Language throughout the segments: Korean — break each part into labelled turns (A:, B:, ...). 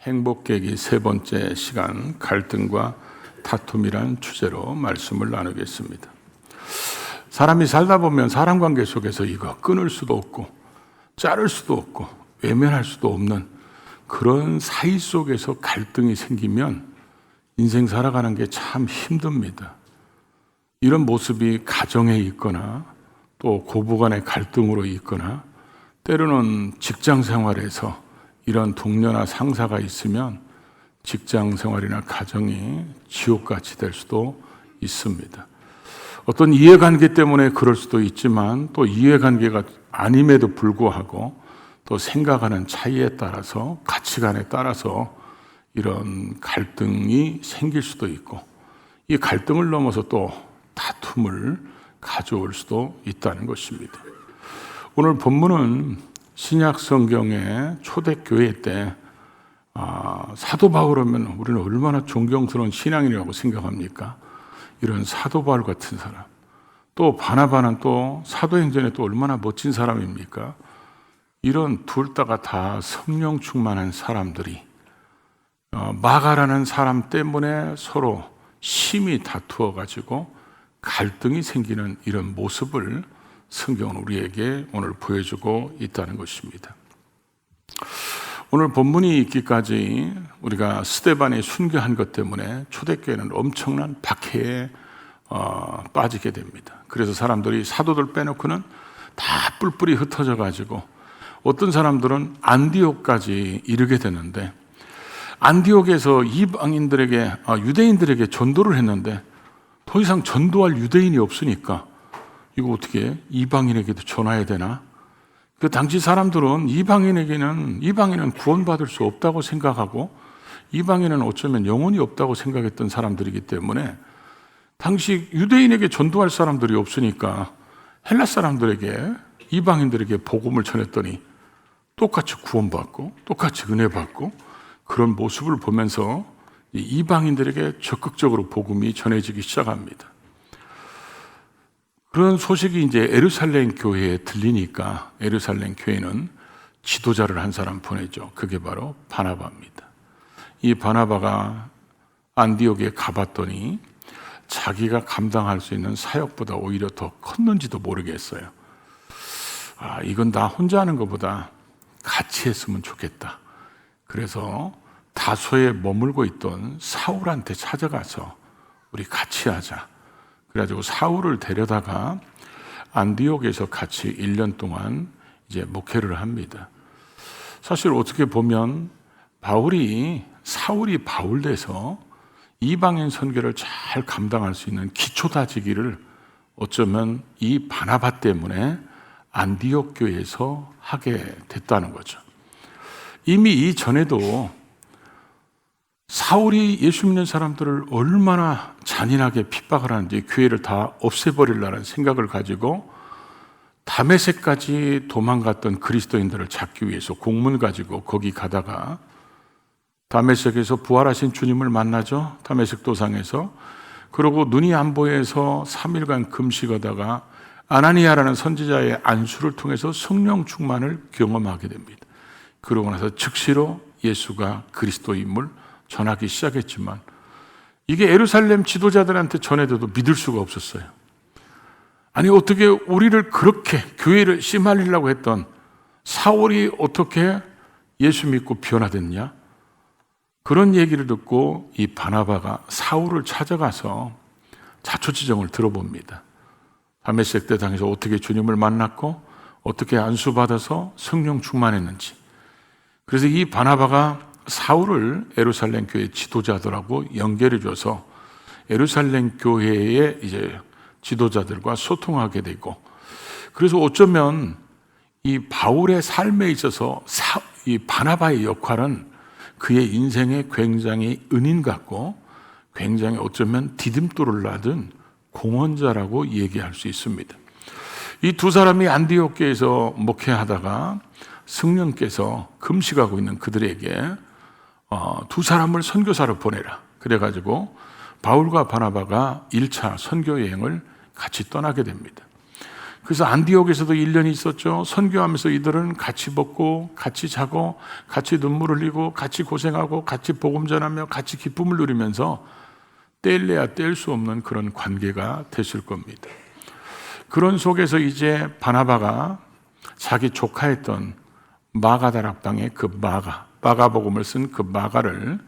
A: 행복 계기 세 번째 시간, 갈등과 다툼이란 주제로 말씀을 나누겠습니다. 사람이 살다 보면 사람 관계 속에서 이거 끊을 수도 없고 자를 수도 없고 외면할 수도 없는 그런 사이 속에서 갈등이 생기면 인생 살아가는 게 참 힘듭니다. 이런 모습이 가정에 있거나 또 고부간의 갈등으로 있거나 때로는 직장 생활에서 이런 동료나 상사가 있으면 직장 생활이나 가정이 지옥같이 될 수도 있습니다. 어떤 이해관계 때문에 그럴 수도 있지만 또 이해관계가 아님에도 불구하고 또 생각하는 차이에 따라서 가치관에 따라서 이런 갈등이 생길 수도 있고 이 갈등을 넘어서 또 다툼을 가져올 수도 있다는 것입니다. 오늘 본문은 신약 성경의 초대교회 때 사도 바울 하면 우리는 얼마나 존경스러운 신앙인이라고 생각합니까? 이런 사도 바울 같은 사람, 또 바나바는 또 사도행전에 또 얼마나 멋진 사람입니까? 이런 둘 다가 다 성령 충만한 사람들이 마가라는 사람 때문에 서로 심히 다투어 가지고 갈등이 생기는 이런 모습을 성경은 우리에게 오늘 보여주고 있다는 것입니다. 오늘 본문이 있기까지 우리가 스데반이 순교한 것 때문에 초대교회는 엄청난 박해에 빠지게 됩니다. 그래서 사람들이 사도들 빼놓고는 다 뿔뿔이 흩어져 가지고 어떤 사람들은 안디옥까지 이르게 되는데 안디옥에서 이방인들에게 유대인들에게 전도를 했는데 더 이상 전도할 유대인이 없으니까 이거 어떻게 이방인에게도 전화해야 되나? 그 당시 사람들은 이방인은 구원받을 수 없다고 생각하고 이방인은 어쩌면 영혼이 없다고 생각했던 사람들이기 때문에 당시 유대인에게 전도할 사람들이 없으니까 헬라 사람들에게 이방인들에게 복음을 전했더니 똑같이 구원받고 똑같이 은혜 받고 그런 모습을 보면서 이방인들에게 적극적으로 복음이 전해지기 시작합니다. 그런 소식이 이제 예루살렘 교회에 들리니까 예루살렘 교회는 지도자를 한 사람 보내죠. 그게 바로 바나바입니다. 이 바나바가 안디옥에 가봤더니 자기가 감당할 수 있는 사역보다 오히려 더 컸는지도 모르겠어요. 이건 나 혼자 하는 것보다 같이 했으면 좋겠다. 그래서 다소에 머물고 있던 사울한테 찾아가서 우리 같이 하자. 그래가지고 사울을 데려다가 안디옥에서 같이 1년 동안 이제 목회를 합니다. 사실 어떻게 보면 사울이 바울 돼서 이방인 선교를 잘 감당할 수 있는 기초 다지기를 어쩌면 이 바나바 때문에 안디옥 교회에서 하게 됐다는 거죠. 이미 이전에도 사울이 예수 믿는 사람들을 얼마나 잔인하게 핍박을 하는지 교회를 다 없애버리려는 생각을 가지고 다메섹까지 도망갔던 그리스도인들을 잡기 위해서 공문 가지고 거기 가다가 다메섹에서 부활하신 주님을 만나죠. 다메섹 도상에서. 그리고 눈이 안 보여서 3일간 금식하다가 아나니아라는 선지자의 안수를 통해서 성령 충만을 경험하게 됩니다. 그러고 나서 즉시로 예수가 그리스도임을 전하기 시작했지만 이게 예루살렘 지도자들한테 전해도 믿을 수가 없었어요. 아니 어떻게 우리를 그렇게 교회를 씨말리려고 했던 사울이 어떻게 예수 믿고 변화됐냐? 그런 얘기를 듣고 이 바나바가 사울을 찾아가서 자초지종을 들어봅니다. 다메섹 대상에서 어떻게 주님을 만났고 어떻게 안수받아서 성령 충만했는지. 그래서 이 바나바가 사울을 예루살렘 교회 지도자들하고 연결해 줘서 예루살렘 교회의 이제 지도자들과 소통하게 되고, 그래서 어쩌면 이 바울의 삶에 있어서 이 바나바의 역할은 그의 인생에 굉장히 은인 같고 굉장히 어쩌면 디딤돌을 놔둔 공헌자라고 얘기할 수 있습니다. 이 두 사람이 안디옥 교회에서 목회하다가 성령께서 금식하고 있는 그들에게 두 사람을 선교사로 보내라. 그래가지고 바울과 바나바가 1차 선교 여행을 같이 떠나게 됩니다. 그래서 안디옥에서도 1년이 있었죠. 선교하면서 이들은 같이 먹고 같이 자고 같이 눈물 흘리고 같이 고생하고 같이 복음 전하며 같이 기쁨을 누리면서 뗄래야 뗄 수 없는 그런 관계가 됐을 겁니다. 그런 속에서 이제 바나바가 자기 조카였던 마가다락방의 그 마가복음을 쓴 그 마가를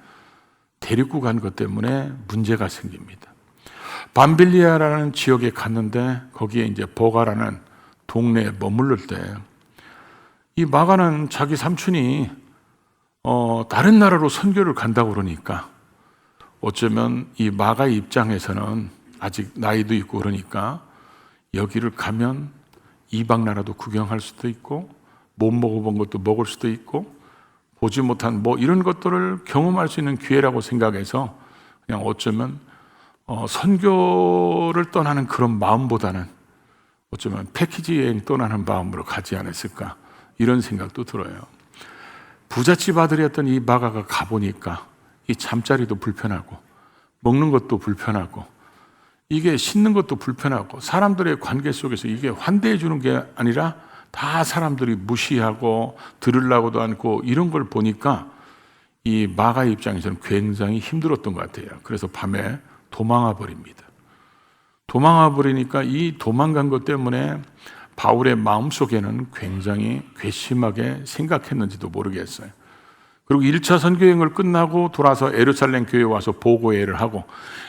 A: 데리고 간 것 때문에 문제가 생깁니다. 밤빌리아라는 지역에 갔는데 거기에 이제 보가라는 동네에 머무를 때 이 마가는 자기 삼촌이 다른 나라로 선교를 간다고 그러니까 어쩌면 이 마가의 입장에서는 아직 나이도 있고 그러니까 여기를 가면 이방 나라도 구경할 수도 있고 못 먹어본 것도 먹을 수도 있고 보지 못한 뭐 이런 것들을 경험할 수 있는 기회라고 생각해서 그냥 어쩌면 선교를 떠나는 그런 마음보다는 어쩌면 패키지 여행 떠나는 마음으로 가지 않았을까 이런 생각도 들어요. 부잣집 아들이었던 이 마가가 가보니까 이 잠자리도 불편하고 먹는 것도 불편하고 이게 씻는 것도 불편하고 사람들의 관계 속에서 이게 환대해 주는 게 아니라 다 사람들이 무시하고 들으려고도 않고 이런 걸 보니까 이 마가의 입장에서는 굉장히 힘들었던 것 같아요. 그래서 밤에 도망와 버립니다. 도망와 버리니까 이 도망간 것 때문에 바울의 마음속에는 굉장히 괘씸하게 생각했는지도 모르겠어요. 그리고 1차 선교여행을 끝나고 돌아서 예루살렘 교회에 와서 보고회를 하고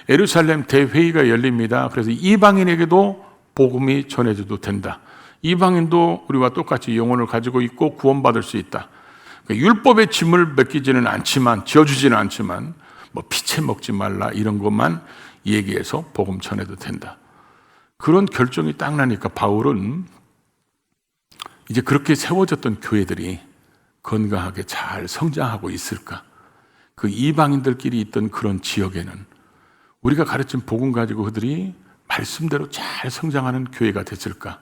A: 예루살렘 대회의가 열립니다. 그래서 이방인에게도 복음이 전해져도 된다. 이방인도 우리와 똑같이 영혼을 가지고 있고 구원받을 수 있다. 그러니까 율법의 짐을 맡기지는 않지만 지어주지는 않지만 뭐 피채 먹지 말라 이런 것만 얘기해서 복음 전해도 된다. 그런 결정이 딱 나니까 바울은 이제 그렇게 세워졌던 교회들이 건강하게 잘 성장하고 있을까? 그 이방인들끼리 있던 그런 지역에는 우리가 가르친 복음 가지고 그들이 말씀대로 잘 성장하는 교회가 됐을까?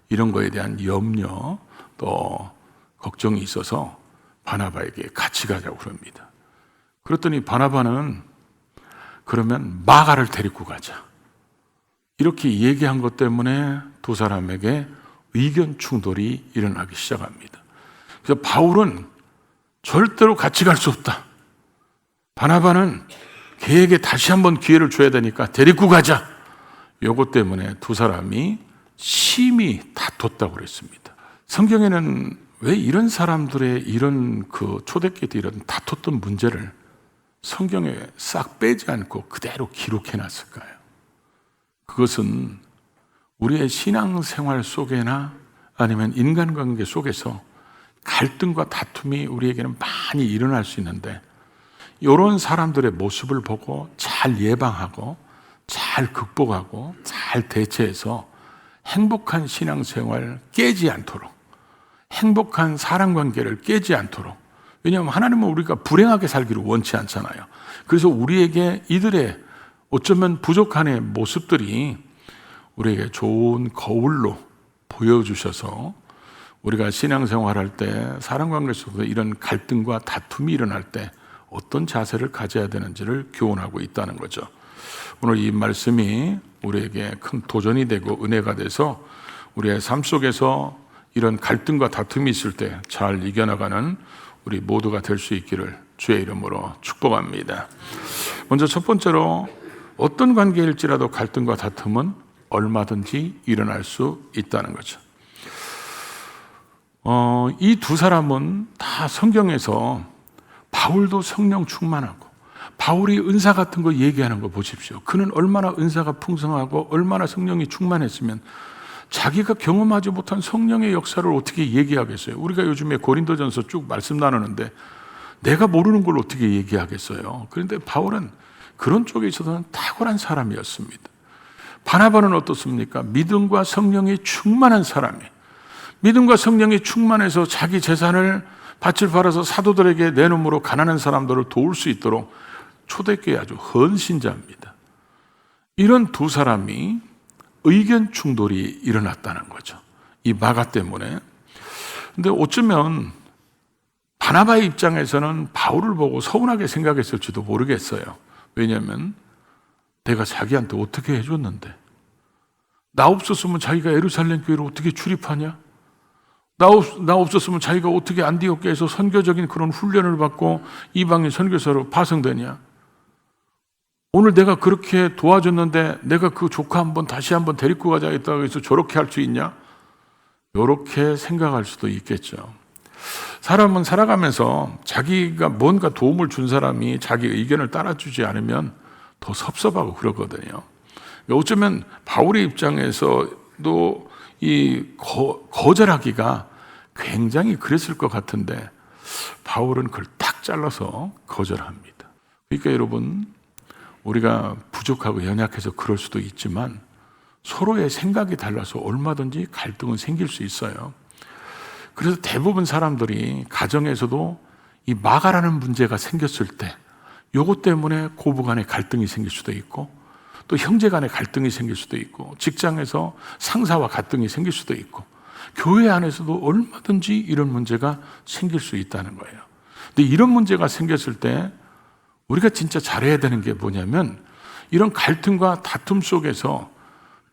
A: 이런 거에 대한 염려 또 걱정이 있어서 바나바에게 같이 가자고 그럽니다. 그랬더니 바나바는 그러면 마가를 데리고 가자. 이렇게 얘기한 것 때문에 두 사람에게 의견 충돌이 일어나기 시작합니다. 그래서 바울은 절대로 같이 갈 수 없다. 바나바는 걔에게 다시 한번 기회를 줘야 되니까 데리고 가자. 요것 때문에 두 사람이 심히 다퉜다고 그랬습니다. 성경에는 왜 이런 사람들의 이런 그 초대교회들 이런 다퉜던 문제를 성경에 싹 빼지 않고 그대로 기록해 놨을까요? 그것은 우리의 신앙생활 속에나 아니면 인간관계 속에서 갈등과 다툼이 우리에게는 많이 일어날 수 있는데 이런 사람들의 모습을 보고 잘 예방하고 잘 극복하고 잘 대처해서 행복한 신앙생활 깨지 않도록 행복한 사랑관계를 깨지 않도록 왜냐하면 하나님은 우리가 불행하게 살기를 원치 않잖아요. 그래서 우리에게 이들의 어쩌면 부족한 모습들이 우리에게 좋은 거울로 보여주셔서 우리가 신앙생활할 때 사랑관계 속에서 이런 갈등과 다툼이 일어날 때 어떤 자세를 가져야 되는지를 교훈하고 있다는 거죠. 오늘 이 말씀이 우리에게 큰 도전이 되고 은혜가 돼서 우리의 삶 속에서 이런 갈등과 다툼이 있을 때 잘 이겨나가는 우리 모두가 될 수 있기를 주의 이름으로 축복합니다. 먼저 첫 번째로 어떤 관계일지라도 갈등과 다툼은 얼마든지 일어날 수 있다는 거죠. 이 두 사람은 다 성경에서 바울도 성령 충만하고 바울이 은사 같은 거 얘기하는 거 보십시오. 그는 얼마나 은사가 풍성하고 얼마나 성령이 충만했으면 자기가 경험하지 못한 성령의 역사를 어떻게 얘기하겠어요? 우리가 요즘에 고린도전서 쭉 말씀 나누는데 내가 모르는 걸 어떻게 얘기하겠어요? 그런데 바울은 그런 쪽에 있어서는 탁월한 사람이었습니다. 바나바는 어떻습니까? 믿음과 성령이 충만한 사람이에요. 믿음과 성령이 충만해서 자기 재산을 밭을 팔아서 사도들에게 내놓음으로 가난한 사람들을 도울 수 있도록 초대교회 아주 헌신자입니다. 이런 두 사람이 의견 충돌이 일어났다는 거죠. 이 마가 때문에. 근데 어쩌면 바나바의 입장에서는 바울을 보고 서운하게 생각했을지도 모르겠어요. 왜냐하면 내가 자기한테 어떻게 해줬는데 나 없었으면 자기가 예루살렘 교회를 어떻게 출입하냐? 나 없었으면 자기가 어떻게 안디옥교에서 선교적인 그런 훈련을 받고 이방인 선교사로 파송되냐? 오늘 내가 그렇게 도와줬는데 내가 그 조카 다시 한번 데리고 가자 했다고 해서 저렇게 할 수 있냐? 이렇게 생각할 수도 있겠죠. 사람은 살아가면서 자기가 뭔가 도움을 준 사람이 자기 의견을 따라주지 않으면 더 섭섭하고 그러거든요. 어쩌면 바울의 입장에서도 이 거절하기가 굉장히 그랬을 것 같은데 바울은 그걸 딱 잘라서 거절합니다. 그러니까 여러분, 우리가 부족하고 연약해서 그럴 수도 있지만 서로의 생각이 달라서 얼마든지 갈등은 생길 수 있어요. 그래서 대부분 사람들이 가정에서도 이 마가라는 문제가 생겼을 때 요것 때문에 고부 간에 갈등이 생길 수도 있고 또 형제 간에 갈등이 생길 수도 있고 직장에서 상사와 갈등이 생길 수도 있고 교회 안에서도 얼마든지 이런 문제가 생길 수 있다는 거예요. 근데 이런 문제가 생겼을 때 우리가 진짜 잘해야 되는 게 뭐냐면 이런 갈등과 다툼 속에서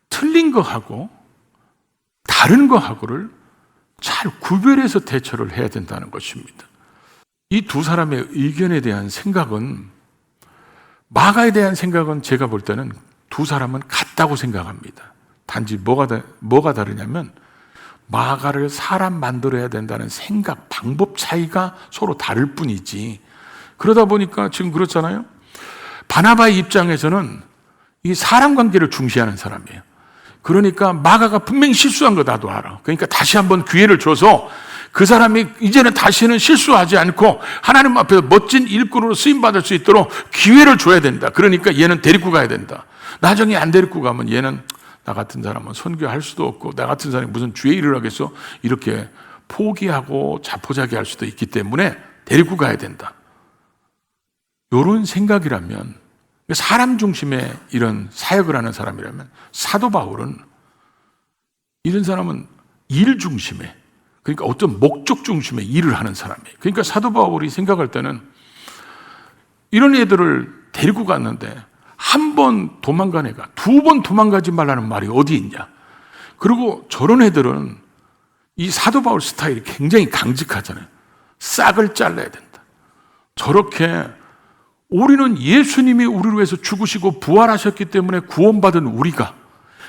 A: 틀린 거하고 다른 거하고를 잘 구별해서 대처를 해야 된다는 것입니다. 이 두 사람의 의견에 대한 생각은, 마가에 대한 생각은 제가 볼 때는 두 사람은 같다고 생각합니다. 단지 뭐가 다르냐면 마가를 사람 만들어야 된다는 생각, 방법 차이가 서로 다를 뿐이지. 그러다 보니까 지금 그렇잖아요. 바나바의 입장에서는 이 사람 관계를 중시하는 사람이에요. 그러니까 마가가 분명히 실수한 거 나도 알아. 그러니까 다시 한번 기회를 줘서 그 사람이 이제는 다시는 실수하지 않고 하나님 앞에서 멋진 일꾼으로 쓰임받을 수 있도록 기회를 줘야 된다. 그러니까 얘는 데리고 가야 된다. 나중에 안 데리고 가면 얘는 나 같은 사람은 선교할 수도 없고 나 같은 사람이 무슨 주의 일을 하겠어? 이렇게 포기하고 자포자기할 수도 있기 때문에 데리고 가야 된다. 이런 생각이라면, 사람 중심의 이런 사역을 하는 사람이라면, 사도 바울은 이런 사람은 일 중심의, 그러니까 어떤 목적 중심의 일을 하는 사람이에요. 그러니까 사도 바울이 생각할 때는 이런 애들을 데리고 갔는데 한 번 도망간 애가 두 번 도망가지 말라는 말이 어디 있냐. 그리고 저런 애들은 이 사도 바울 스타일이 굉장히 강직하잖아요. 싹을 잘라야 된다. 저렇게 우리는 예수님이 우리를 위해서 죽으시고 부활하셨기 때문에 구원받은 우리가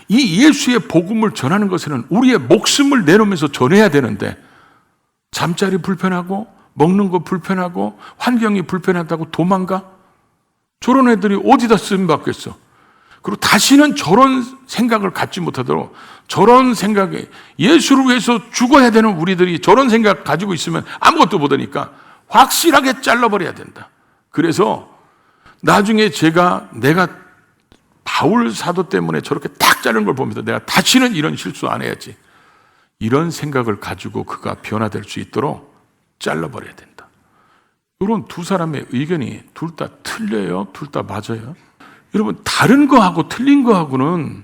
A: 이 예수의 복음을 전하는 것에는 우리의 목숨을 내놓으면서 전해야 되는데 잠자리 불편하고 먹는 거 불편하고 환경이 불편하다고 도망가? 저런 애들이 어디다 쓰임 받겠어? 그리고 다시는 저런 생각을 갖지 못하도록, 저런 생각에 예수를 위해서 죽어야 되는 우리들이 저런 생각 가지고 있으면 아무것도 못하니까 확실하게 잘라버려야 된다. 그래서 나중에 내가 바울 사도 때문에 저렇게 딱 자른 걸 보면서 내가 다시는 이런 실수 안 해야지. 이런 생각을 가지고 그가 변화될 수 있도록 잘라버려야 된다. 이런 두 사람의 의견이 둘 다 틀려요? 둘 다 맞아요? 여러분, 다른 거하고 틀린 거하고는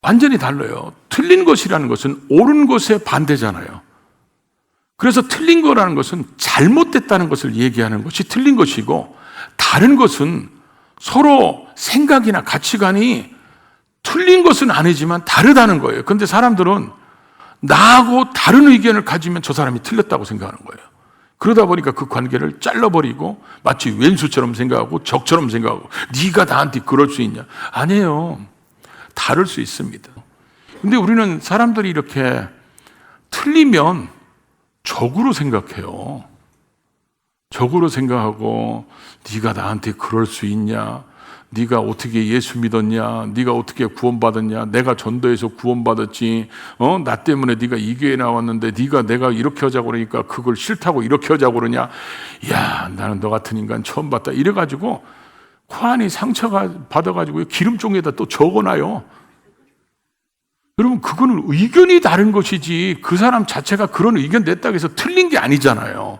A: 완전히 달라요. 틀린 것이라는 것은 옳은 것의 반대잖아요. 그래서 틀린 거라는 것은 잘못됐다는 것을 얘기하는 것이 틀린 것이고, 다른 것은 서로 생각이나 가치관이 틀린 것은 아니지만 다르다는 거예요. 그런데 사람들은 나하고 다른 의견을 가지면 저 사람이 틀렸다고 생각하는 거예요. 그러다 보니까 그 관계를 잘라버리고 마치 왼수처럼 생각하고 적처럼 생각하고 네가 나한테 그럴 수 있냐? 아니에요. 다를 수 있습니다. 근데 우리는 사람들이 이렇게 틀리면 적으로 생각해요. 적으로 생각하고 네가 나한테 그럴 수 있냐? 네가 어떻게 예수 믿었냐? 네가 어떻게 구원받았냐? 내가 전도해서 구원받았지. 나 때문에 네가 이 교회에 나왔는데 내가 이렇게 하자고 그러니까 그걸 싫다고 이렇게 하자고 그러냐? 야, 나는 너 같은 인간 처음 봤다. 이래가지고 코 안에 상처가 받아가지고 기름종이에다 또 적어놔요. 여러분, 그거는 의견이 다른 것이지 그 사람 자체가 그런 의견 냈다고 해서 틀린 게 아니잖아요.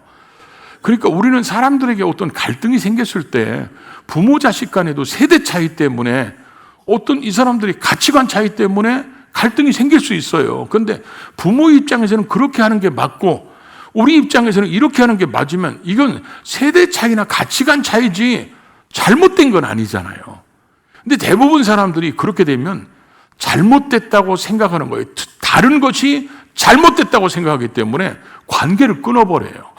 A: 그러니까 우리는 사람들에게 어떤 갈등이 생겼을 때 부모 자식 간에도 세대 차이 때문에 어떤 이 사람들이 가치관 차이 때문에 갈등이 생길 수 있어요. 그런데 부모 입장에서는 그렇게 하는 게 맞고 우리 입장에서는 이렇게 하는 게 맞으면 이건 세대 차이나 가치관 차이지 잘못된 건 아니잖아요. 근데 대부분 사람들이 그렇게 되면 잘못됐다고 생각하는 거예요. 다른 것이 잘못됐다고 생각하기 때문에 관계를 끊어버려요.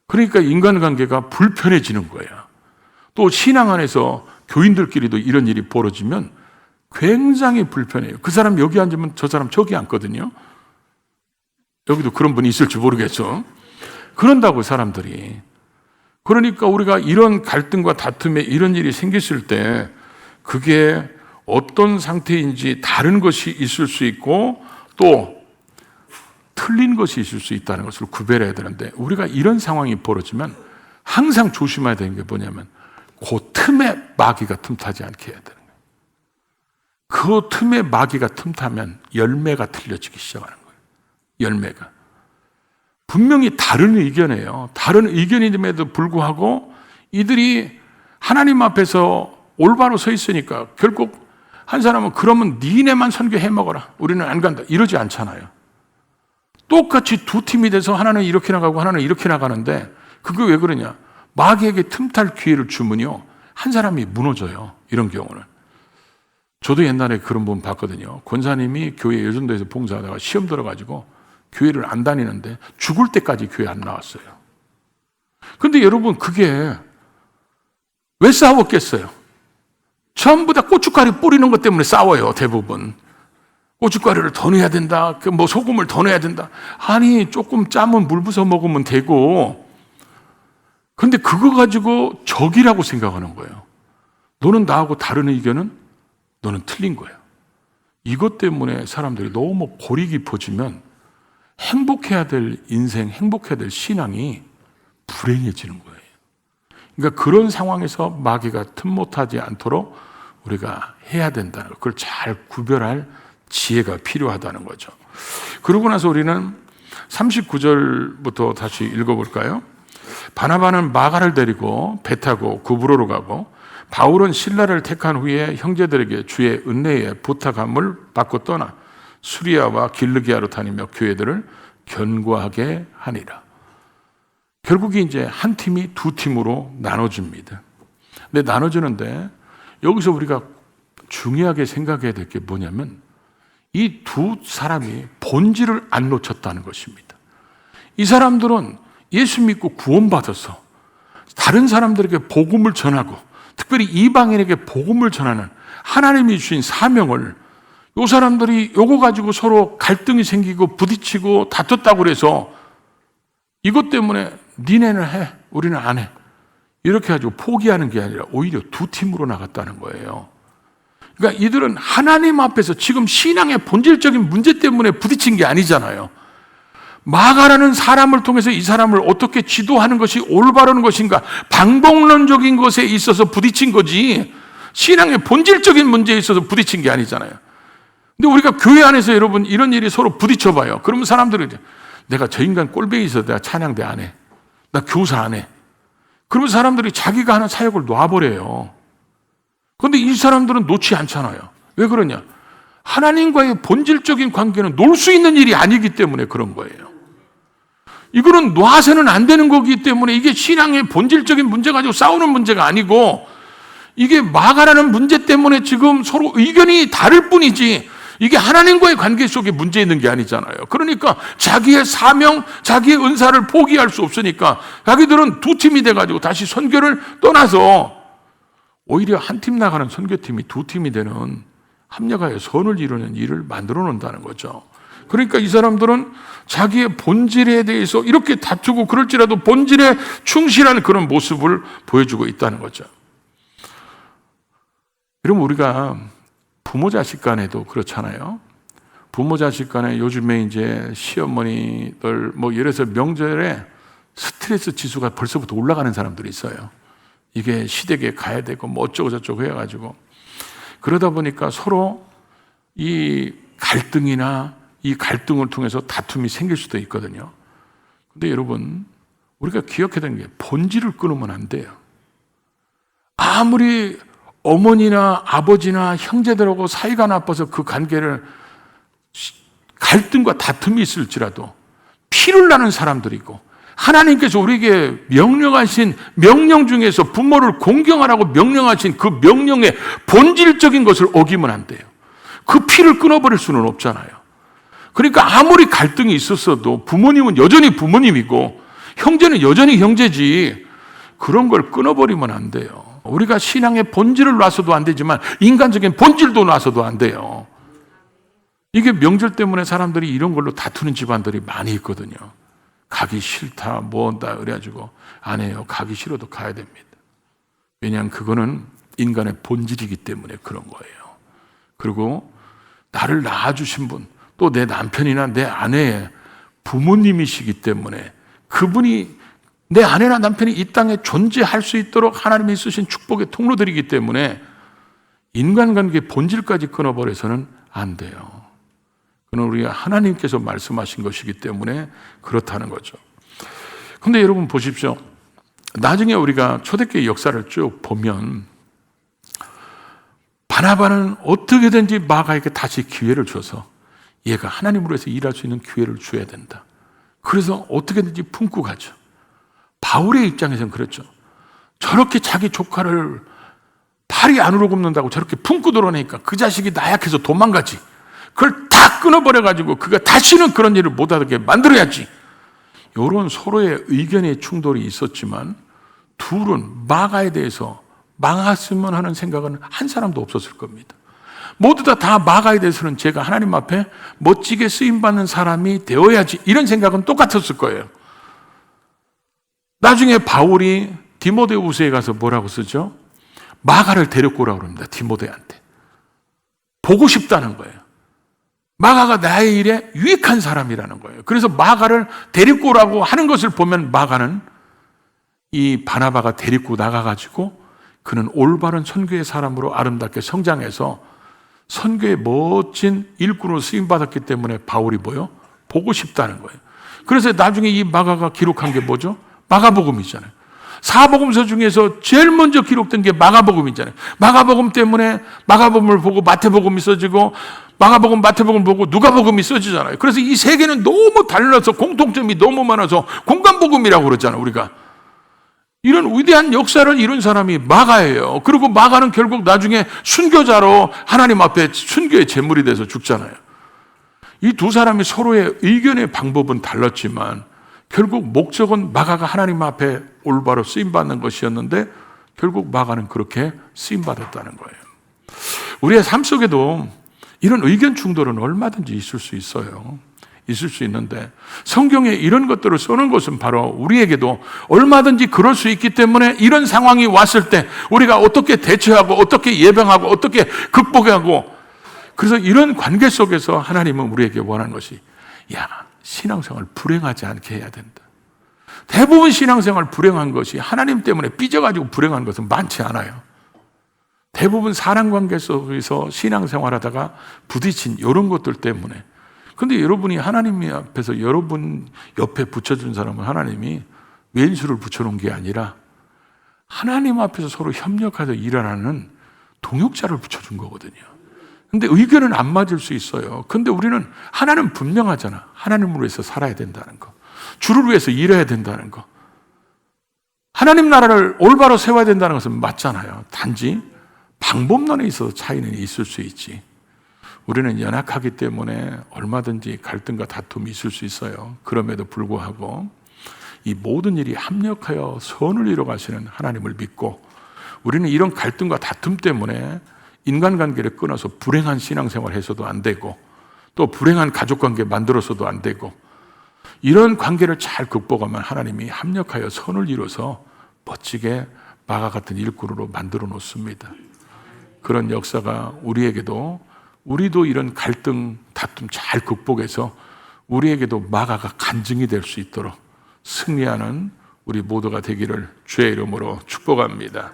A: 그러니까 인간관계가 불편해지는 거예요. 또 신앙 안에서 교인들끼리도 이런 일이 벌어지면 굉장히 불편해요. 그 사람 여기 앉으면 저 사람 저기 앉거든요. 여기도 그런 분이 있을지 모르겠죠. 그런다고 사람들이. 그러니까 우리가 이런 갈등과 다툼에 이런 일이 생겼을 때 그게 어떤 상태인지 다른 것이 있을 수 있고 또 틀린 것이 있을 수 있다는 것을 구별해야 되는데 우리가 이런 상황이 벌어지면 항상 조심해야 되는 게 뭐냐면 그 틈에 마귀가 틈타지 않게 해야 되는 거예요. 그 틈에 마귀가 틈타면 열매가 틀려지기 시작하는 거예요. 열매가. 분명히 다른 의견이에요. 다른 의견임에도 불구하고 이들이 하나님 앞에서 올바로 서 있으니까 결국 한 사람은 그러면 니네만 선교해 먹어라. 우리는 안 간다. 이러지 않잖아요. 똑같이 두 팀이 돼서 하나는 이렇게 나가고 하나는 이렇게 나가는데 그게 왜 그러냐? 마귀에게 틈탈 기회를 주면요. 한 사람이 무너져요. 이런 경우는. 저도 옛날에 그런 분 봤거든요. 권사님이 교회 여전도에서 봉사하다가 시험 들어가지고 교회를 안 다니는데 죽을 때까지 교회 안 나왔어요. 근데 여러분 그게 왜 싸웠겠어요? 전부 다 고춧가루 뿌리는 것 때문에 싸워요. 대부분. 고춧가루를 더 넣어야 된다. 뭐 소금을 더 넣어야 된다. 아니 조금 짜면 물 부서 먹으면 되고. 근데 그거 가지고 적이라고 생각하는 거예요. 너는 나하고 다른 의견은 너는 틀린 거예요. 이것 때문에 사람들이 너무 골이 깊어지면 행복해야 될 인생, 행복해야 될 신앙이 불행해지는 거예요. 그러니까 그런 상황에서 마귀가 틈못하지 않도록 우리가 해야 된다는 것, 그걸 잘 구별할 지혜가 필요하다는 거죠. 그러고 나서 우리는 39절부터 다시 읽어볼까요? 바나바는 마가를 데리고 배 타고 구브로로 가고 바울은 실라를 택한 후에 형제들에게 주의 은혜에 부탁함을 받고 떠나 수리아와 길르기아로 다니며 교회들을 견고하게 하니라. 결국에 이제 한 팀이 두 팀으로 나눠집니다. 근데 나눠지는데 여기서 우리가 중요하게 생각해야 될 게 뭐냐면 이 두 사람이 본질을 안 놓쳤다는 것입니다. 이 사람들은 예수 믿고 구원받아서 다른 사람들에게 복음을 전하고 특별히 이방인에게 복음을 전하는 하나님이 주신 사명을 이 사람들이 요거 가지고 서로 갈등이 생기고 부딪히고 다퉜다고 그래서 이것 때문에 니네는 해, 우리는 안 해. 이렇게 가지고 포기하는 게 아니라 오히려 두 팀으로 나갔다는 거예요. 그러니까 이들은 하나님 앞에서 지금 신앙의 본질적인 문제 때문에 부딪힌 게 아니잖아요. 마가라는 사람을 통해서 이 사람을 어떻게 지도하는 것이 올바른 것인가 방법론적인 것에 있어서 부딪힌 거지 신앙의 본질적인 문제에 있어서 부딪힌 게 아니잖아요. 근데 우리가 교회 안에서 여러분 이런 일이 서로 부딪혀봐요. 그러면 사람들이 내가 저 인간 꼴배기 있어서 내가 찬양대 안 해. 나 교사 안 해. 그러면 사람들이 자기가 하는 사역을 놔버려요. 그런데 이 사람들은 놓지 않잖아요. 왜 그러냐? 하나님과의 본질적인 관계는 놓을 수 있는 일이 아니기 때문에 그런 거예요. 이거는 놔서는 안 되는 거기 때문에 이게 신앙의 본질적인 문제 가지고 싸우는 문제가 아니고 이게 마가라는 문제 때문에 지금 서로 의견이 다를 뿐이지 이게 하나님과의 관계 속에 문제 있는 게 아니잖아요. 그러니까 자기의 사명, 자기의 은사를 포기할 수 없으니까 자기들은 두 팀이 돼가지고 다시 선교를 떠나서 오히려 한 팀 나가는 선교팀이 두 팀이 되는 합력하여 선을 이루는 일을 만들어 놓는다는 거죠. 그러니까 이 사람들은 자기의 본질에 대해서 이렇게 다투고 그럴지라도 본질에 충실한 그런 모습을 보여주고 있다는 거죠. 여러분 우리가 부모 자식 간에도 그렇잖아요. 부모 자식 간에 요즘에 이제 시어머니들 뭐 예를 들어서 명절에 스트레스 지수가 벌써부터 올라가는 사람들이 있어요. 이게 시댁에 가야 되고 뭐 어쩌고 저쩌고 해가지고 그러다 보니까 서로 이 갈등이나 이 갈등을 통해서 다툼이 생길 수도 있거든요. 근데 여러분 우리가 기억해야 되는 게 본질을 끊으면 안 돼요. 아무리 어머니나 아버지나 형제들하고 사이가 나빠서 그 관계를 갈등과 다툼이 있을지라도 피를 나는 사람들이고 하나님께서 우리에게 명령하신 명령 중에서 부모를 공경하라고 명령하신 그 명령의 본질적인 것을 어기면 안 돼요. 그 피를 끊어버릴 수는 없잖아요. 그러니까 아무리 갈등이 있었어도 부모님은 여전히 부모님이고 형제는 여전히 형제지, 그런 걸 끊어버리면 안 돼요. 우리가 신앙의 본질을 놔서도 안 되지만 인간적인 본질도 놔서도 안 돼요. 이게 명절 때문에 사람들이 이런 걸로 다투는 집안들이 많이 있거든요. 가기 싫다 뭐한다 그래가지고 안 해요. 가기 싫어도 가야 됩니다. 왜냐하면 그거는 인간의 본질이기 때문에 그런 거예요. 그리고 나를 낳아주신 분, 또 내 남편이나 내 아내의 부모님이시기 때문에 그분이, 내 아내나 남편이 이 땅에 존재할 수 있도록 하나님이 쓰신 축복의 통로들이기 때문에 인간관계의 본질까지 끊어버려서는 안 돼요. 그건 우리가 하나님께서 말씀하신 것이기 때문에 그렇다는 거죠. 그런데 여러분 보십시오. 나중에 우리가 초대교회 역사를 쭉 보면 바나바는 어떻게든지 마가에게 다시 기회를 줘서 얘가 하나님으로 해서 일할 수 있는 기회를 줘야 된다. 그래서 어떻게든지 품고 가죠. 바울의 입장에서는 그렇죠. 저렇게 자기 조카를 팔이 안으로 굽는다고 저렇게 품고 들어오니까 그 자식이 나약해서 도망가지. 그걸 다 끊어버려가지고 그가 다시는 그런 일을 못하게 만들어야지. 이런 서로의 의견의 충돌이 있었지만 둘은 마가에 대해서 망했으면 하는 생각은 한 사람도 없었을 겁니다. 모두 다 마가에 대해서는 제가 하나님 앞에 멋지게 쓰임받는 사람이 되어야지, 이런 생각은 똑같았을 거예요. 나중에 바울이 디모데후서에 가서 뭐라고 쓰죠? 마가를 데리고 오라고 합니다. 디모데한테. 보고 싶다는 거예요. 마가가 나의 일에 유익한 사람이라는 거예요. 그래서 마가를 데리고 오라고 하는 것을 보면 마가는 이 바나바가 데리고 나가가지고 그는 올바른 선교의 사람으로 아름답게 성장해서 선교의 멋진 일꾼으로 쓰임받았기 때문에 바울이 뭐요? 보고 싶다는 거예요. 그래서 나중에 이 마가가 기록한 게 뭐죠? 마가복음이잖아요. 사복음서 중에서 제일 먼저 기록된 게 마가복음이잖아요. 마가복음 때문에 마가복음을 보고 마태복음이 써지고, 마가복음, 마태복음 보고 누가복음이 써지잖아요. 그래서 이 세 개는 너무 달라서 공통점이 너무 많아서 공간복음이라고 그러잖아요, 우리가. 이런 위대한 역사를 이룬 사람이 마가예요. 그리고 마가는 결국 나중에 순교자로 하나님 앞에 순교의 제물이 돼서 죽잖아요. 이 두 사람이 서로의 의견의 방법은 달랐지만 결국 목적은 마가가 하나님 앞에 올바로 쓰임받는 것이었는데 결국 마가는 그렇게 쓰임받았다는 거예요. 우리의 삶 속에도 이런 의견 충돌은 얼마든지 있을 수 있어요. 있을 수 있는데 성경에 이런 것들을 써놓은 것은 바로 우리에게도 얼마든지 그럴 수 있기 때문에 이런 상황이 왔을 때 우리가 어떻게 대처하고 어떻게 예방하고 어떻게 극복하고, 그래서 이런 관계 속에서 하나님은 우리에게 원하는 것이, 야, 신앙생활 불행하지 않게 해야 된다. 대부분 신앙생활 불행한 것이 하나님 때문에 삐져가지고 불행한 것은 많지 않아요. 대부분 사람관계 속에서 신앙생활하다가 부딪힌 이런 것들 때문에. 근데 여러분이 하나님 앞에서 여러분 옆에 붙여준 사람은 하나님이 왼수를 붙여놓은 게 아니라 하나님 앞에서 서로 협력해서 일하는 동역자를 붙여준 거거든요. 근데 의견은 안 맞을 수 있어요. 근데 우리는 하나는 분명하잖아. 하나님으로 해서 살아야 된다는 거. 주를 위해서 일해야 된다는 거. 하나님 나라를 올바로 세워야 된다는 것은 맞잖아요. 단지 방법론에 있어서 차이는 있을 수 있지. 우리는 연약하기 때문에 얼마든지 갈등과 다툼이 있을 수 있어요. 그럼에도 불구하고 이 모든 일이 합력하여 선을 이루어가시는 하나님을 믿고, 우리는 이런 갈등과 다툼 때문에 인간관계를 끊어서 불행한 신앙생활 해서도 안 되고, 또 불행한 가족관계 만들어서도 안 되고, 이런 관계를 잘 극복하면 하나님이 합력하여 선을 이루어서 멋지게 마가 같은 일꾼으로 만들어 놓습니다. 그런 역사가 우리도 이런 갈등, 다툼 잘 극복해서 우리에게도 마가가 간증이 될 수 있도록 승리하는 우리 모두가 되기를 주의 이름으로 축복합니다.